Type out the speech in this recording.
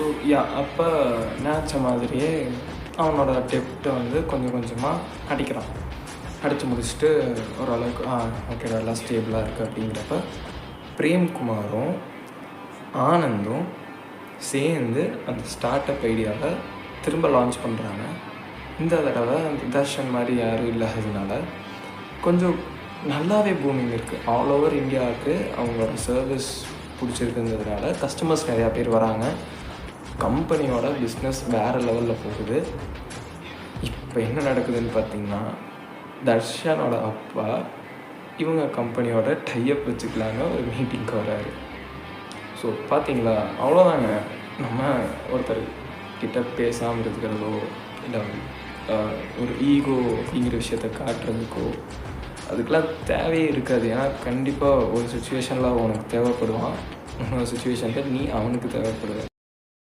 So அப்போ நினச்ச மாதிரியே அவனோட டெப்ட்டை வந்து கொஞ்சம் கொஞ்சமாக அடிக்கிறான். அடித்து முடிச்சுட்டு ஓரளவுக்கு ஓகேடா எல்லாம் ஸ்டேபிளாக இருக்குது அப்படிங்கிறப்ப பிரேம்குமாரும் ஆனந்தும் சேர்ந்து அந்த ஸ்டார்ட் அப் ஐடியாவை திரும்ப லான்ச் பண்ணுறாங்க. இந்த தடவை அந்த தர்ஷன் மாதிரி யாரும் இல்லாததுனால கொஞ்சம் நல்லாவே பூமிங் இருக்குது. ஆல் ஓவர் இந்தியாவுக்கு அவங்களோட சர்வீஸ் பிடிச்சிருக்குங்கிறதுனால கஸ்டமர்ஸ் நிறையா பேர் வராங்க. கம்பெனியோட பிஸ்னஸ் வேறு லெவலில் போகுது. இப்போ என்ன நடக்குதுன்னு பார்த்திங்கன்னா, தர்ஷனோட அப்பா இவங்க கம்பெனியோட டைப் வச்சுக்கலாங்க ஒரு மீட்டிங்க்கு வராரு. ஸோ பார்த்தீங்களா, அவ்வளோதாங்க. நம்ம ஒருத்தர் கிட்ட பேசாமல் இருக்கிறதோ இல்லை ஒரு ஈகோ அப்படிங்கிற விஷயத்த காட்டுறதுக்கோ அதுக்கெலாம் தேவையே இருக்காது. ஏன்னா கண்டிப்பாக ஒரு சுச்சுவேஷனில் உனக்கு தேவைப்படுவான், இன்னொரு சுச்சுவேஷனில் நீ அவனுக்கு தேவைப்படுவ.